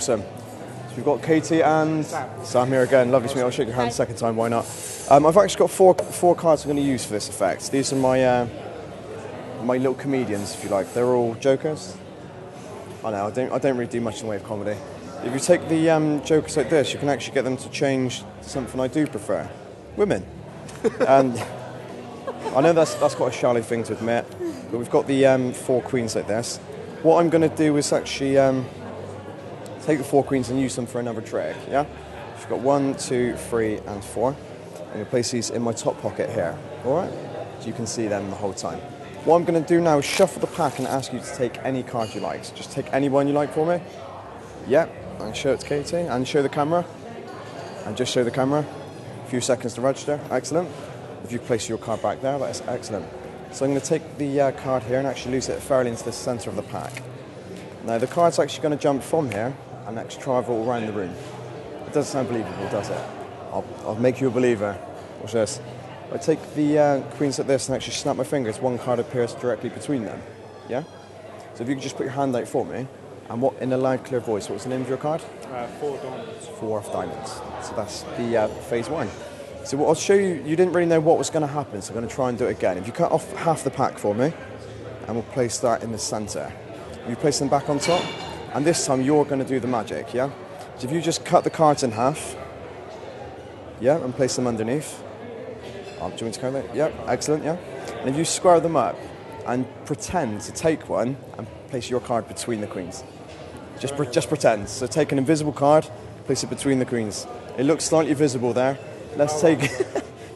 Awesome. So we've got Katie and Sam here again. Lovely to meet you. I'll shake your hand a second time, why not? I've actually got four cards I'm going to use for this effect. These are my little comedians, if you like. They're all jokers. I know, I don't really do much in the way of comedy. If you take the jokers like this, you can actually get them to change to something I do prefer. Women. And I know that's quite a shallow thing to admit, but we've got the 4 queens like this. What I'm going to do is actually take the 4 queens and use them for another trick, yeah? We've got 1, 2, 3, and 4. I'm going to place these in my top pocket here, all right? So you can see them the whole time. What I'm going to do now is shuffle the pack and ask you to take any card you like. So just take any one you like for me. Yep, and show it to Katie, and show the camera. And just show the camera. A few seconds to register, excellent. If you place your card back there, that's excellent. So I'm going to take the card here and actually loose it fairly into the centre of the pack. Now the card's actually going to jump from here and actually travel around the room. It doesn't sound believable, does it? I'll make you a believer. Watch this. I take the queens like this and actually snap my fingers, one card appears directly between them. Yeah? So if you could just put your hand out for me, and what in a loud, clear voice, what's the name of your card? 4 diamonds. 4 of diamonds. So that's the phase 1. So what I'll show you, you didn't really know what was going to happen, so I'm going to try and do it again. If you cut off half the pack for me, and we'll place that in the centre. You place them back on top, and this time you're going to do the magic, yeah? So if you just cut the cards in half, yeah, and place them underneath. Do you want me to count that? Yep, excellent, yeah. And if you square them up and pretend to take one and place your card between the queens. Just pretend. So take an invisible card, place it between the queens. It looks slightly visible there. Let's take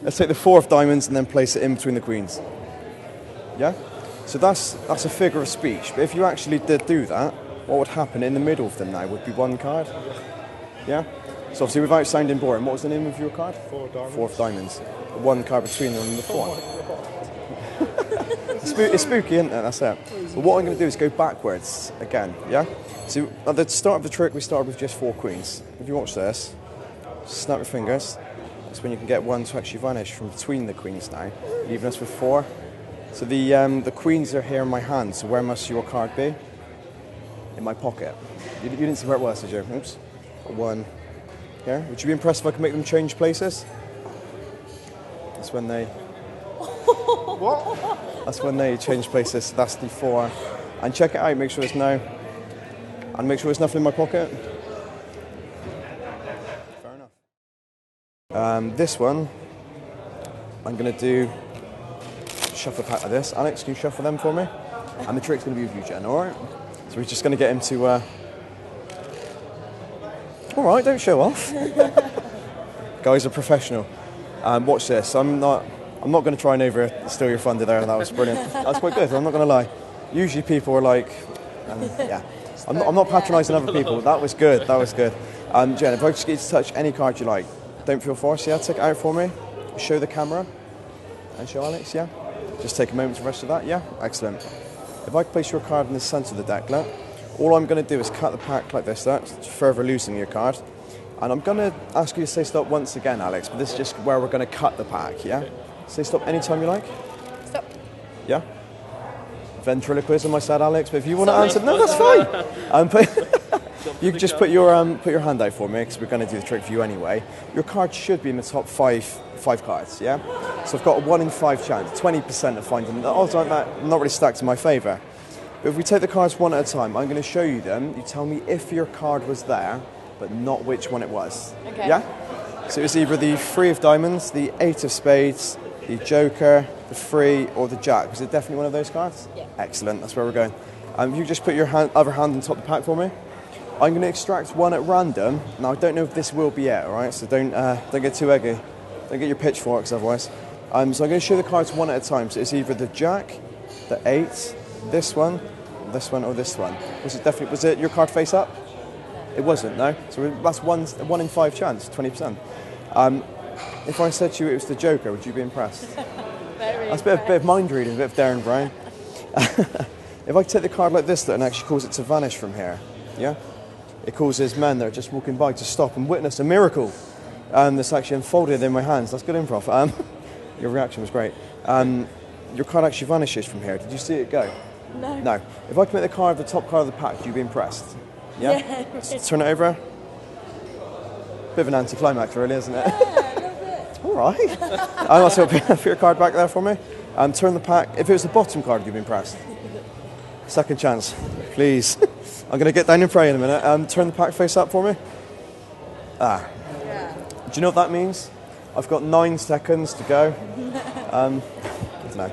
the 4 of diamonds and then place it in between the queens. Yeah? So that's a figure of speech. But if you actually did do that, what would happen in the middle of them now would be one card. Yeah? So obviously without sounding boring, what was the name of your card? 4 diamonds. 4 of diamonds. One card between them and the 4. It's spooky, isn't it? That's it. But what I'm going to do is go backwards again, yeah? So at the start of the trick, we started with just 4 queens. If you watch this, snap your fingers. That's when you can get one to actually vanish from between the queens now, leaving us with 4. So the queens are here in my hand, so where must your card be? In my pocket. You didn't see where it was, did you? Oops. 1 here. Would you be impressed if I could make them change places? That's when they... What? That's when they change places. That's the 4. And check it out, make sure there's no... And make sure there's nothing in my pocket. Fair enough. This one, I'm going to do... Shuffle the pack like this. Alex, can you shuffle them for me? And the trick's going to be with you, Jen, alright? So we're just going to get him to... Alright, don't show off. Guys are professional. Watch this. I'm not going to try and steal your thunder there. That was brilliant. That's quite good, I'm not going to lie. Usually people are like... yeah. I'm not patronising other people. That was good, that was good. Jen, if I just get you to touch any card you like, don't feel forced, yeah? Take it out for me. Show the camera. And show Alex, yeah? Just take a moment to rest of that, yeah? Excellent. If I place your card in the centre of the deck, look, all I'm going to do is cut the pack like this, that's further loosening your card. And I'm going to ask you to say stop once again, Alex, but this is just where we're going to cut the pack, yeah? Say stop anytime you like. Stop. Yeah? Ventriloquism, I said, Alex, but if you want to answer, no, that's fine. You can just put your hand out for me, because we're going to do the trick for you anyway. Your card should be in the top five cards, yeah? So I've got a 1 in 5 chance, 20% of finding them. The odds aren't that, not really stacked in my favour. But if we take the cards one at a time, I'm going to show you them. You tell me if your card was there, but not which one it was. Okay. Yeah? So it was either the 3 of diamonds, the 8 of spades, the joker, the 3, or the jack. Was it definitely one of those cards? Yeah. Excellent, that's where we're going. You just put your other hand on top of the pack for me. I'm going to extract one at random. Now, I don't know if this will be it, all right? So don't get too eggy. Don't get your pitchforks otherwise. So I'm going to show the cards one at a time. So it's either the jack, the 8, this one, or this one. Was it your card face up? It wasn't, no? So that's 1 in 5 chance, 20%. If I said to you it was the joker, would you be impressed? Very That's a bit of mind reading, a bit of Darren Brown. If I take the card like this and actually cause it to vanish from here, yeah? It causes men that are just walking by to stop and witness a miracle that's actually unfolded in my hands. That's good improv. Your reaction was great. Your card actually vanishes from here. Did you see it go? No. No. If I commit the card, the top card of the pack, would you be impressed? Yeah? Turn it over. Bit of an anticlimax, really, isn't it? Yeah, a little bit. All right. I'll see put your card back there for me. Turn the pack. If it was the bottom card, you've been pressed. Second chance, please. I'm going to get down and pray in a minute. Turn the pack face up for me. Ah. Yeah. Do you know what that means? I've got 9 seconds to go. No.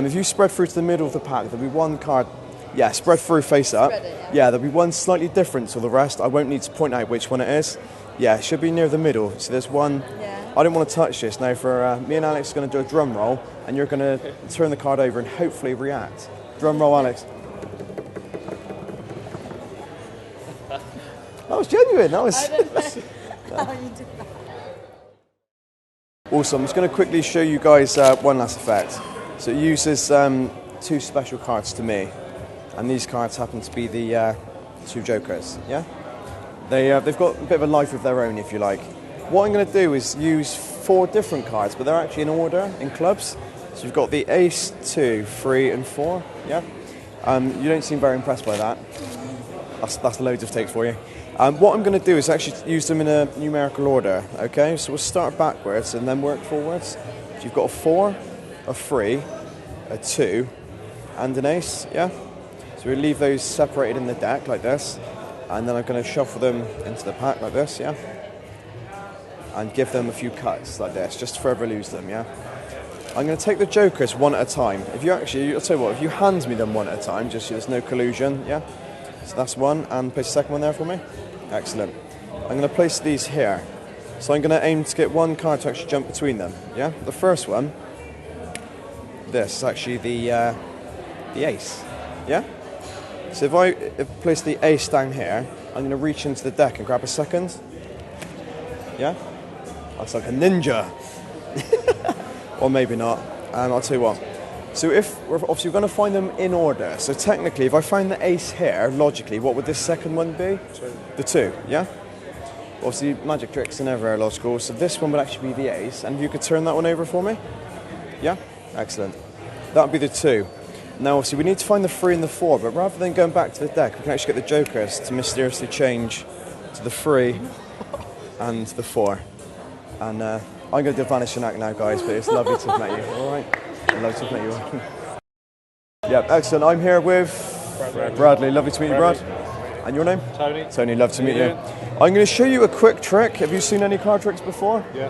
If you spread through to the middle of the pack, there'll be one card. Yeah, spread through face up. Spread it, Yeah, there'll be one slightly different to the rest. I won't need to point out which one it is. Yeah, it should be near the middle. So there's one. Yeah. I don't want to touch this. Now for me and Alex are going to do a drum roll, and you're going to turn the card over and hopefully react. Drum roll, Alex. That was genuine. That was. I don't know how you do that. Awesome. I'm just going to quickly show you guys one last effect. So it uses 2 special cards to me, and these cards happen to be the 2 jokers. Yeah. They've got a bit of a life of their own, if you like. What I'm going to do is use 4 different cards, but they're actually in order, in clubs. So you've got the ace, 2, 3, and 4. Yeah. You don't seem very impressed by that. That's loads of takes for you. What I'm going to do is actually use them in a numerical order. Okay. So we'll start backwards and then work forwards. So you've got a 4, a 3, a 2, and an ace. Yeah. So we'll leave those separated in the deck like this. And then I'm going to shuffle them into the pack like this, yeah? And give them a few cuts like this, just to forever lose them, yeah? I'm going to take the jokers one at a time. If you actually, I'll tell you what, if you hand me them one at a time, just so there's no collusion, yeah? So that's one, and place the second one there for me. Excellent. I'm going to place these here. So I'm going to aim to get one card to actually jump between them, yeah? The first one, this is actually the ace, yeah? So if I place the ace down here, I'm going to reach into the deck and grab a second. Yeah? That's like a ninja. Or maybe not. I'll tell you what. So obviously we're going to find them in order. So technically, if I find the ace here, logically, what would this second one be? 2. The 2, yeah? Obviously, magic tricks are never logical. So this one would actually be the ace. And if you could turn that one over for me? Yeah? Excellent. That would be the 2. Now, obviously, we need to find the 3 and the 4, but rather than going back to the deck, we can actually get the jokers to mysteriously change to the 3 and the 4. And I'm going to do a vanishing act now, guys, but it's lovely to have met you, all right? Lovely to have met you. Yeah, excellent. I'm here with Bradley. Lovely to meet you, Brad. And your name? Tony. Tony, love to meet you. I'm going to show you a quick trick. Have you seen any card tricks before? Yeah,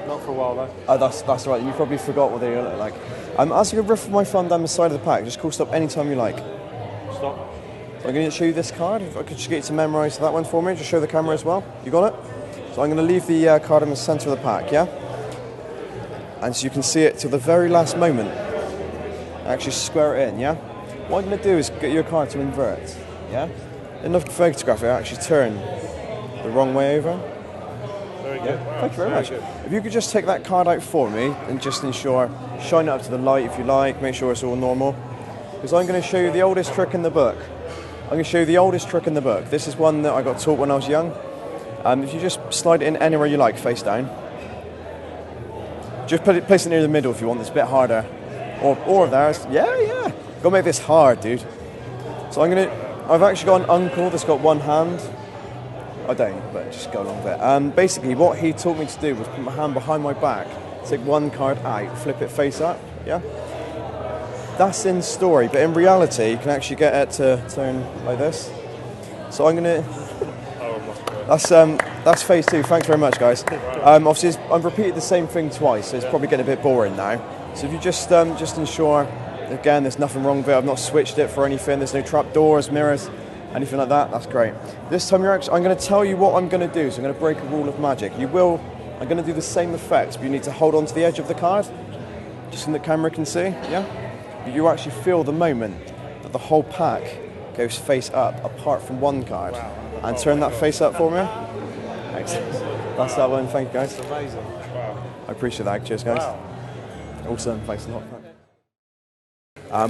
not for a while though. Oh, that's right. You probably forgot what they look like. I'm asking a riff of my thumb down the side of the pack. Just call stop anytime you like. Stop. So I'm going to show you this card. If I could just get you to memorise that one for me. Just show the camera as well. You got it? So I'm going to leave the card in the centre of the pack, yeah? And so you can see it till the very last moment. Actually square it in, yeah? What I'm going to do is get your card to invert, yeah? In the photograph, it actually turn the wrong way over. Very good. Yeah. Wow, Thank you very much. good. If you could just take that card out for me and just ensure, shine it up to the light if you like, make sure it's all normal. Because I'm going to show you the oldest trick in the book. I'm going to show you the oldest trick in the book. This is one that I got taught when I was young. If you just slide it in anywhere you like, face down. Just place it near the middle if you want, it's a bit harder. Or there, yeah. Gotta make this hard, dude. So I've actually got an uncle that's got one hand. I don't, but just go along with it. Basically, what he taught me to do was put my hand behind my back, take one card out, flip it face up, yeah? That's in story, but in reality, you can actually get it to turn like this. So I'm gonna... That's phase 2. Thanks very much, guys. Obviously, I've repeated the same thing twice, so it's probably getting a bit boring now. So if you just ensure, again, there's nothing wrong with it. I've not switched it for anything. There's no trap doors, mirrors, anything like that. That's great. This time, I'm going to tell you what I'm going to do. So I'm going to break a rule of magic. I'm going to do the same effect, but you need to hold on to the edge of the card, just so the camera can see. Yeah. But you actually feel the moment that the whole pack goes face up, apart from one card. Wow. And turn that face up for me. Excellent. That's that one. Thank you, guys. That's amazing. Wow. I appreciate that. Cheers, guys. Wow. Awesome. Thanks a lot.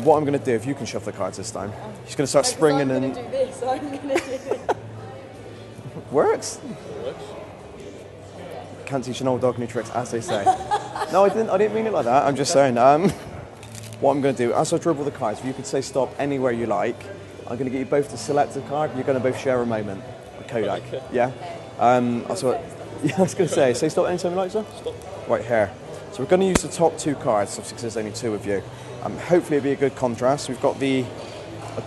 What I'm going to do, if you can shuffle the cards this time, she's going to start springing I'm and... going to do this, I'm going to do it. Works. Can't teach an old dog new tricks, as they say. No, I didn't mean it like that. I'm just saying. What I'm going to do, as I dribble the cards, if you could say stop anywhere you like, I'm going to get you both to select a card, and you're going to both share a moment. A Kodak. Okay. Yeah? Also, yeah, I was going to say stop anytime you like, sir? Stop. Right here. So we're going to use the top 2 cards, obviously because there's only 2 of you. Hopefully it'll be a good contrast. We've got a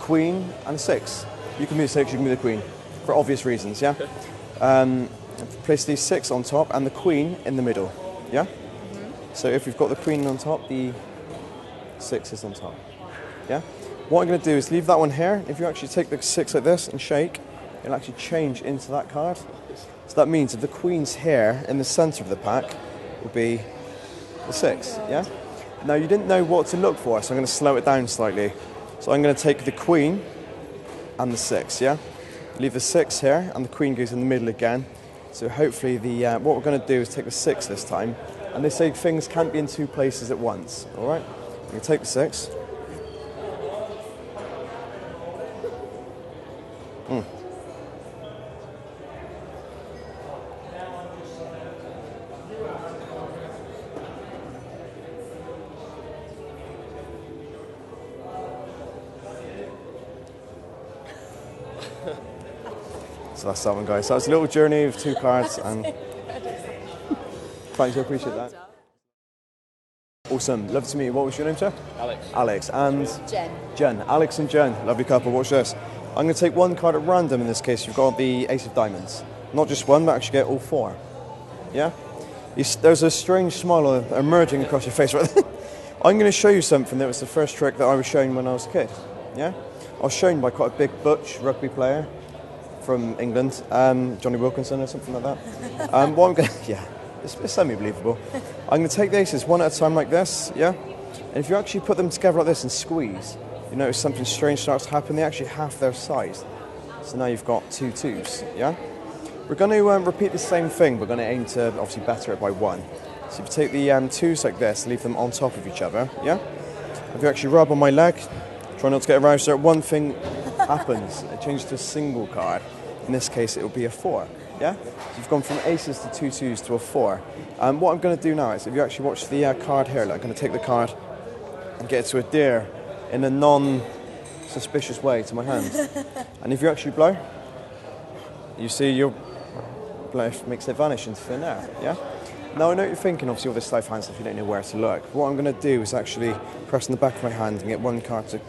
queen and a 6. You can be the 6, you can be the queen, for obvious reasons, yeah? Okay. Place these 6 on top and the queen in the middle, yeah? So if we've got the queen on top, the 6 is on top, yeah? What I'm going to do is leave that one here. If you actually take the 6 like this and shake, it'll actually change into that card. So that means if the queen's here in the centre of the pack, will be the 6, yeah? Now you didn't know what to look for, so I'm going to slow it down slightly. So I'm going to take the queen and the 6, yeah? Leave the 6 here, and the queen goes in the middle again. So hopefully what we're going to do is take the 6 this time. And they say things can't be in 2 places at once, all right? I'm going to take the 6. So that's that one, guys. So it's a little journey of 2 cards, and thanks, I appreciate that. Awesome, love to meet you. What was your name, sir? Alex. Alex, and? Jen. Jen. Alex and Jen, lovely couple. Watch this. I'm going to take 1 card at random in this case. You've got the Ace of Diamonds. Not just 1, but actually get all 4. Yeah? There's a strange smile emerging across your face right there. I'm going to show you something that was the first trick that I was shown when I was a kid. Yeah? I was shown by quite a big butch rugby player from England, Johnny Wilkinson or something like that. What I'm going to, yeah, it's semi-believable. I'm going to take the aces one at a time like this, yeah? And if you actually put them together like this and squeeze, you notice something strange starts to happen. They actually half their size. So now you've got 2 2s, yeah? We're going to repeat the same thing. We're going to aim to obviously better it by 1. So if you take the 2s like this, leave them on top of each other, yeah? If you actually rub on my leg, try not to get aroused there, one thing happens. It changes to a single card. In this case, it will be a 4, yeah? So you've gone from aces to 2 2s to a 4. What I'm going to do now is, if you actually watch the card here, like, I'm going to take the card and get it to adhere in a non-suspicious way to my hand. And if you actually blow, you see your blow makes it vanish into thin air, yeah? Now I know what you're thinking, obviously all this sleight of hand stuff, you don't know where to look. What I'm going to do is actually press on the back of my hand and get 1 card to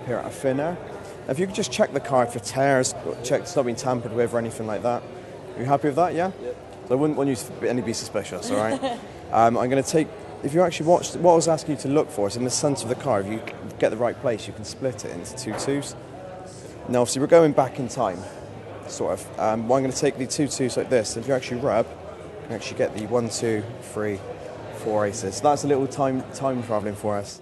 appear out of thin air. Now, if you could just check the card for tears, check it's not been tampered with or anything like that. Are you happy with that, yeah? Yep. So I wouldn't want you to be suspicious, all right? I'm going to take, if you actually watch, what I was asking you to look for is in the centre of the card. If you get the right place, you can split it into 2 2s. Now, obviously, we're going back in time, sort of. I'm going to take the 2 2s like this. If you actually rub, you can actually get the 1 2 3 4 aces. So that's a little time travelling for us.